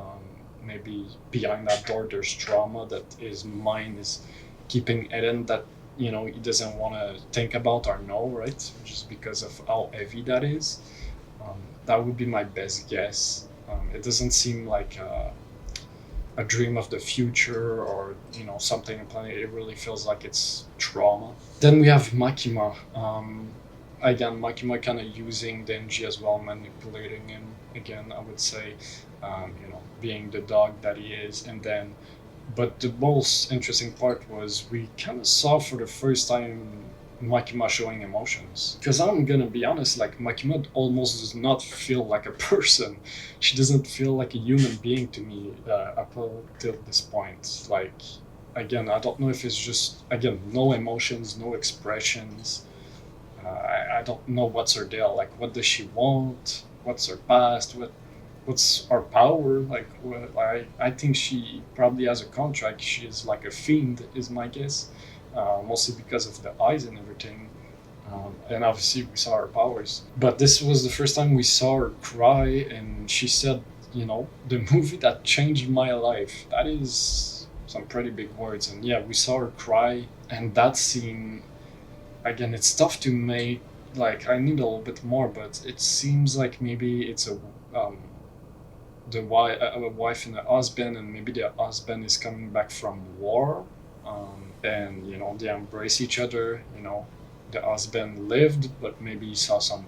A: Maybe behind that door there's trauma that his mind is keeping hidden that, you know, he doesn't want to think about or know, right? Just because of how heavy that is. That would be my best guess. It doesn't seem like a dream of the future or, you know, something in planet. It really feels like it's trauma. Then we have Makima. Again, Makima kind of using Denji as well, manipulating him. Again, I would say, you know, being the dog that he is. And then, but the most interesting part was we kind of saw for the first time Makima showing emotions. Because I'm gonna be honest, like, Makima almost does not feel like a person. She doesn't feel like a human being to me up until this point. Like, again, I don't know if it's just, again, no emotions, no expressions. I don't know what's her deal. Like, what does she want? What's her past? What's her power? Like, I think she probably has a contract. She is like a fiend, is my guess. Mostly because of the eyes and everything. And obviously we saw her powers. But this was the first time we saw her cry, and she said, you know, the movie that changed my life. That is some pretty big words. And yeah, we saw her cry, and that scene, again, it's tough to make. Like, I need a little bit more, but it seems like maybe it's a wife and a husband, and maybe the husband is coming back from war. And, you know, they embrace each other. You know, the husband lived, but maybe he saw some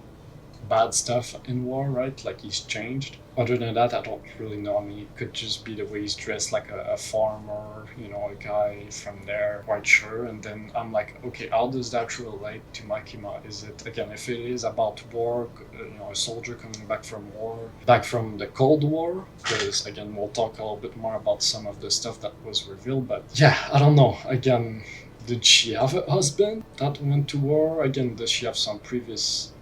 A: bad stuff in war, right? Like, he's changed. Other than that, I don't really know. I mean, it could just be the way he's dressed, like a farmer, you know, a guy from there, quite sure. And then I'm like, okay, how does that relate to Makima? Is it, again, if it is about war, you know, a soldier coming back from war, back from the Cold War? Because, again, we'll talk a little bit more about some of the stuff that was revealed. But yeah, I don't know. Again, did she have a husband that went to war? Again, does she have some previous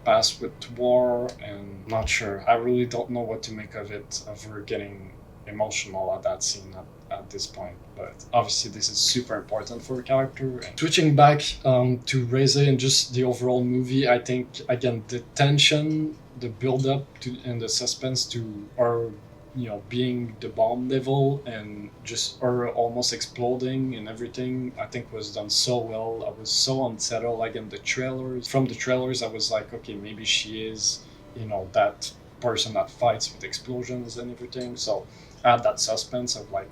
A: past with war? And not sure. I really don't know what to make of it, of her getting emotional at that scene at this point. But obviously this is super important for a character. And switching back to Reze and just the overall movie, I think, again, the tension, the build-up to and the suspense to her, you know, being the bomb level and just her almost exploding and everything, I think was done so well. I was so unsettled. Like, in the trailers, from the trailers, I was like, okay, maybe she is, you know, that person that fights with explosions and everything. So I had that suspense of like,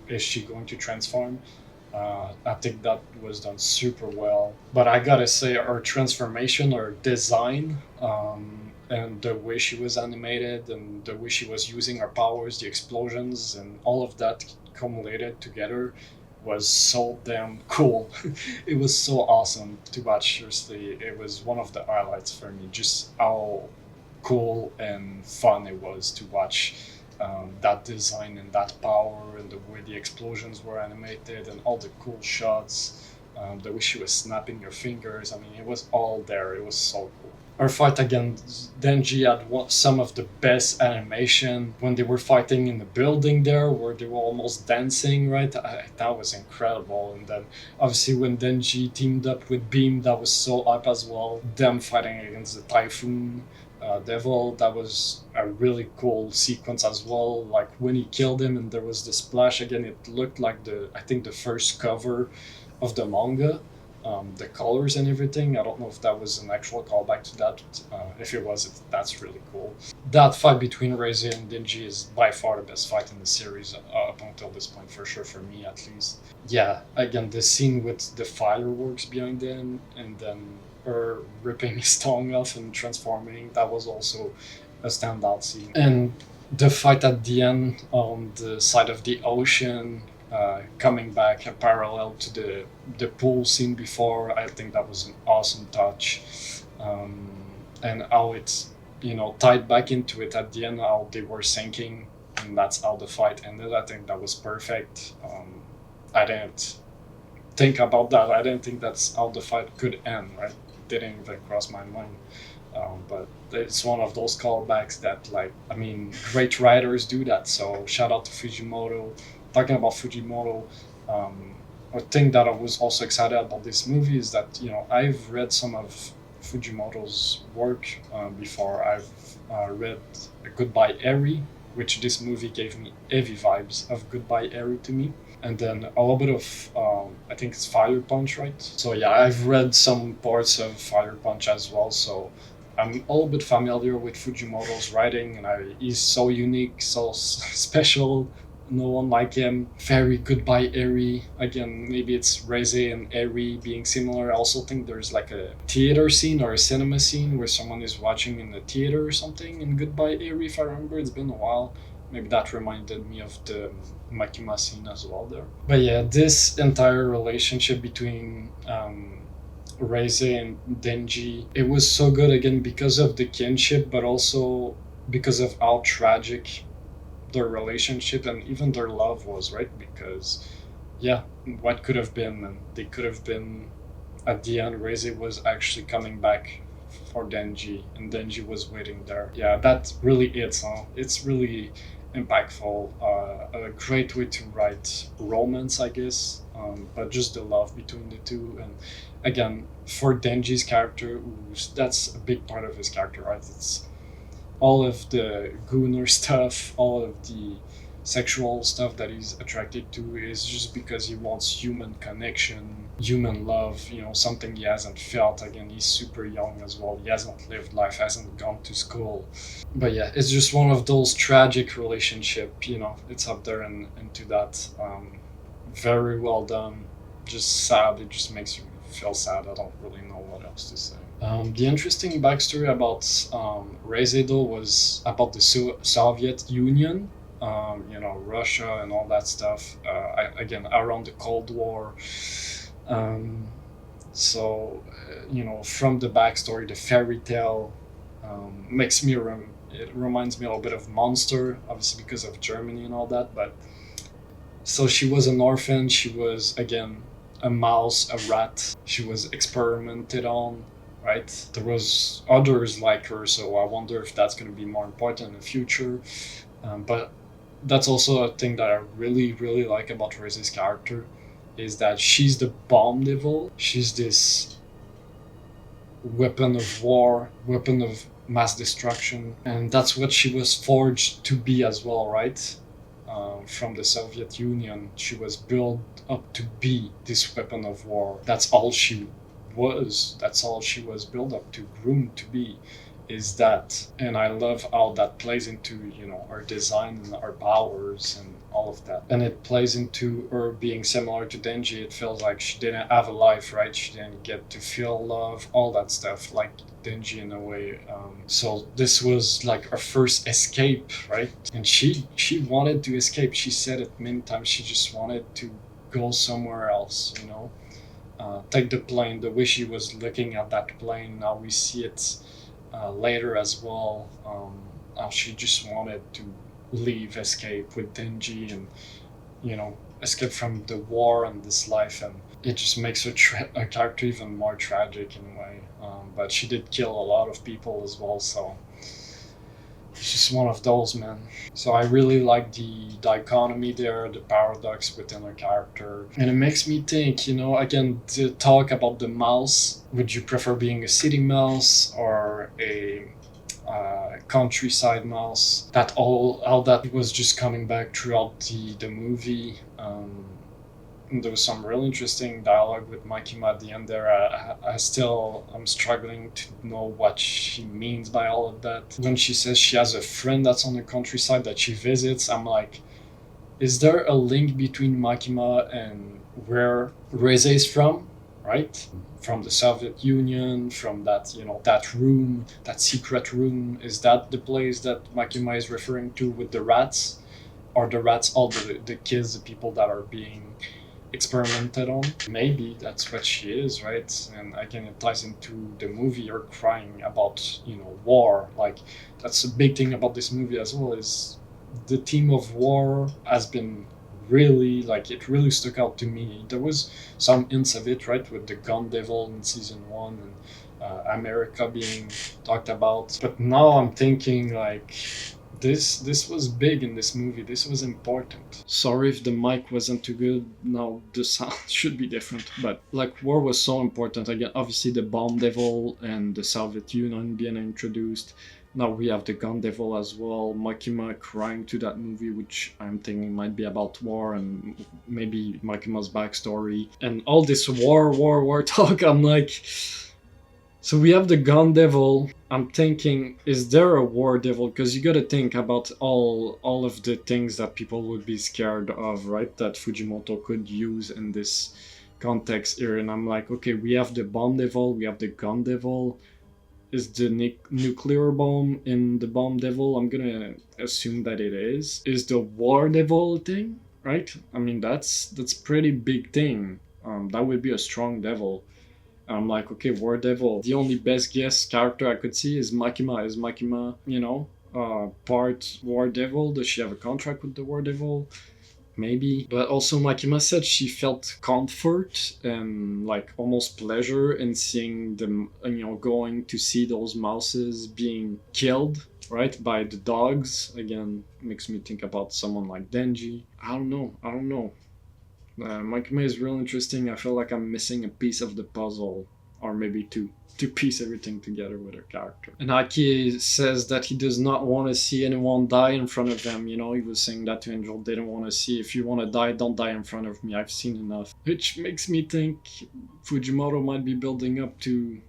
A: is she going to transform. I think that was done super well. But I gotta say, her transformation, her design, and the way she was animated and the way she was using her powers, the explosions, and all of that accumulated together was so damn cool. It was so awesome to watch. Seriously, it was one of the highlights for me. Just how cool and fun it was to watch that design and that power and the way the explosions were animated and all the cool shots. The way she was snapping her fingers. I mean, it was all there. It was so cool. Her fight against Denji had some of the best animation when they were fighting in the building there, where they were almost dancing. Right, that was incredible. And then obviously when Denji teamed up with Beam, that was so up as well. Them fighting against the Typhoon Devil, that was a really cool sequence as well. Like when he killed him and there was the splash again, it looked like the first cover of the manga. The colors and everything. I don't know if that was an actual callback to that. If it was, that's really cool. That fight between Reze and Denji is by far the best fight in the series up until this point, for sure, for me at least. Yeah, again, the scene with the fireworks behind them and then her ripping his tongue off and transforming, that was also a standout scene. And the fight at the end on the side of the ocean, coming back parallel to the pool scene before, I think that was an awesome touch. And how it's tied back into it at the end, how they were sinking, and that's how the fight ended. I think that was perfect. I didn't think about that. I didn't think that's how the fight could end. Right, didn't even cross my mind. But it's one of those callbacks that, like, I mean, great writers do that. So shout out to Fujimoto. Talking about Fujimoto, a thing that I was also excited about this movie is that I've read some of Fujimoto's work before. I've read Goodbye Eri, which this movie gave me heavy vibes of Goodbye Eri to me, and then a little bit of I think it's Fire Punch, right? So yeah, I've read some parts of Fire Punch as well, so I'm a little bit familiar with Fujimoto's writing, and he's so unique, so special. No one like him. Very Goodbye Eri. Again, maybe it's Reze and Eri being similar. I also think there's like a theater scene or a cinema scene where someone is watching in the theater or something in Goodbye Eri, if I remember. It's been a while. Maybe that reminded me of the Makima scene as well there. But yeah, this entire relationship between Reze and Denji, it was so good again because of the kinship, but also because of how tragic their relationship and even their love was, right? Because yeah, what could have been, and they could have been at the end. Reze was actually coming back for Denji, and Denji was waiting there. Yeah, that's really it. It's really impactful. A great way to write romance, I guess, but just the love between the two. And again, for Denji's character, that's a big part of his character, right? It's all of the gooner stuff, all of the sexual stuff that he's attracted to is just because he wants human connection, human love, something he hasn't felt. Again, he's super young as well. He hasn't lived life, hasn't gone to school. But yeah, it's just one of those tragic relationship, it's up there and into that. Very well done. Just sad. It just makes you feel sad. I don't really know what else to say. The interesting backstory about Reze though was about the Soviet Union, Russia and all that stuff. Again, around the Cold War. So, from the backstory, the fairy tale makes me it reminds me a little bit of Monster, obviously because of Germany and all that. But so she was an orphan. She was again a mouse, a rat. She was experimented on. Right? There was others like her, so I wonder if that's going to be more important in the future. But that's also a thing that I really, really like about Reze's character, is that she's the bomb devil. She's this weapon of war, weapon of mass destruction, and that's what she was forged to be as well, right? From the Soviet Union, she was built up to be this weapon of war. That's all she was. That's all she was built up to, groomed to be. is that, and I love how that plays into, you know, our design and our powers and all of that. And it plays into her being similar to Denji. It feels like she didn't have a life, right? She didn't get to feel love, all that stuff, like Denji in a way. So this was like her first escape, right? And she wanted to escape. She said it many times. She just wanted to go somewhere else, you know. Take the plane. The way she was looking at that plane, now we see it later as well. How she just wanted to leave, escape with Denji, and you know, escape from the war and this life, and it just makes her a character even more tragic in a way. But she did kill a lot of people as well, so it's just one of those, man. So I really like the dichotomy there, the paradox within her character. And it makes me think, you know, again, to talk about the mouse. Would you prefer being a city mouse or a countryside mouse? That all that was just coming back throughout the movie. There was some real interesting dialogue with Makima at the end there. I'm struggling to know what she means by all of that. When she says she has a friend that's on the countryside that she visits, I'm like, is there a link between Makima and where Reze is from, right? From the Soviet Union, from that, you know, that room, that secret room. Is that the place that Makima is referring to with the rats? Are the rats all the kids, the people that are being experimented on? Maybe that's what she is, right? And again, it ties into the movie. You're crying about, you know, war. Like, that's a big thing about this movie as well, is the theme of war has been really, like, it really stuck out to me. There was some hints of it, right, with the gun devil in season 1, and America being talked about. But now I'm thinking, like, this was big in this movie. This was important. Sorry if the mic wasn't too good. Now the sound should be different. But like, war was so important. Again, obviously the bomb devil and the Soviet Union being introduced. Now we have the gun devil as well. Makima crying to that movie, which I'm thinking might be about war and maybe Makima's backstory and all this war talk. I'm like, so we have the gun devil. I'm thinking, is there a war devil? Because you gotta think about all of the things that people would be scared of, right? That Fujimoto could use in this context here. And I'm like, okay, we have the bomb devil, we have the gun devil. Is the nuclear bomb in the bomb devil? I'm gonna assume that it is. Is the war devil thing, right? I mean, that's pretty big thing. That would be a strong devil. I'm like, okay, War Devil. The only best guess character I could see is Makima. Is Makima, you know, part War Devil? Does she have a contract with the War Devil? Maybe. But also Makima said she felt comfort and like almost pleasure in seeing them, you know, going to see those mouses being killed, right, by the dogs. Again, makes me think about someone like Denji. I don't know. Makima is real interesting. I feel like I'm missing a piece of the puzzle, or maybe two, to piece everything together with her character. And Aki says that he does not want to see anyone die in front of him. You know, he was saying that to Angel. They don't want to see. If you want to die, don't die in front of me. I've seen enough. Which makes me think Fujimoto might be building up to,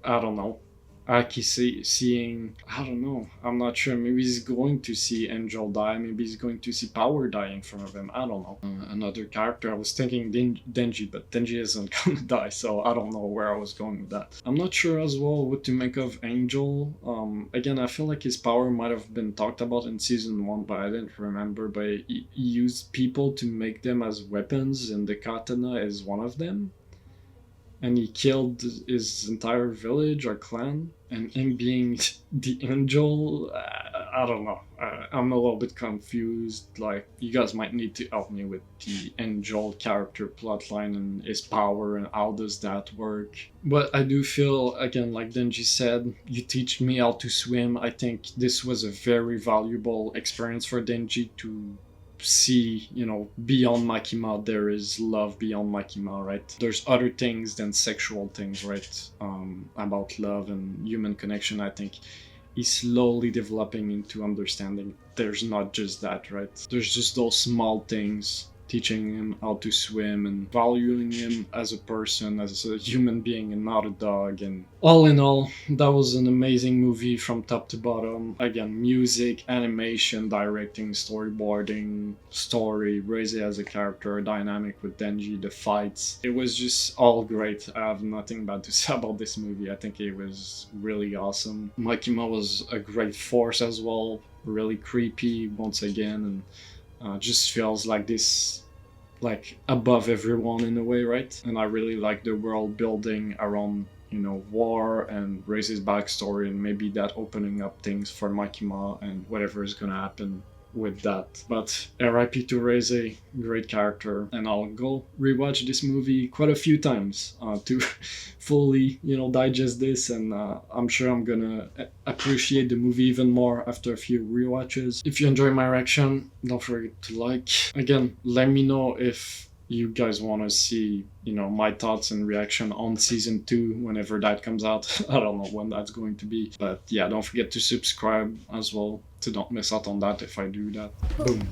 A: I don't know, Aki seeing, I don't know, I'm not sure. Maybe he's going to see Angel die. Maybe he's going to see Power die in front of him. I don't know. Another character, I was thinking Denji, but Denji isn't gonna die, so I don't know where I was going with that. I'm not sure as well what to make of Angel. Again, I feel like his power might have been talked about in season 1, but I didn't remember. But he used people to make them as weapons, and the katana is one of them. And he killed his entire village or clan. And him being the angel, I don't know. I'm a little bit confused. Like, you guys might need to help me with the angel character plotline and his power and how does that work. But I do feel, again, like Denji said, you teach me how to swim. I think this was a very valuable experience for Denji to see, you know, beyond Makima. There is love beyond Makima, right? There's other things than sexual things, right? About love and human connection. I think he's slowly developing into understanding there's not just that, right? There's just those small things teaching him how to swim and valuing him as a person, as a human being and not a dog. And all in all, that was an amazing movie from top to bottom. Again, music, animation, directing, storyboarding, story, Reze as a character, dynamic with Denji, the fights. It was just all great. I have nothing bad to say about this movie. I think it was really awesome. Makima was a great force as well, really creepy once again, and just feels like this, like above everyone in a way, right? And I really like the world building around, you know, war and Reze's backstory, and maybe that opening up things for Makima and whatever is gonna happen with that. But RIP to Reze, great character, and I'll go rewatch this movie quite a few times to fully, you know, digest this, and I'm sure I'm gonna appreciate the movie even more after a few rewatches. If you enjoy my reaction, don't forget to like. Again, let me know if you guys want to see, you know, my thoughts and reaction on season 2 whenever that comes out. I don't know when that's going to be, but yeah, don't forget to subscribe as well to don't miss out on that if I do that. Boom.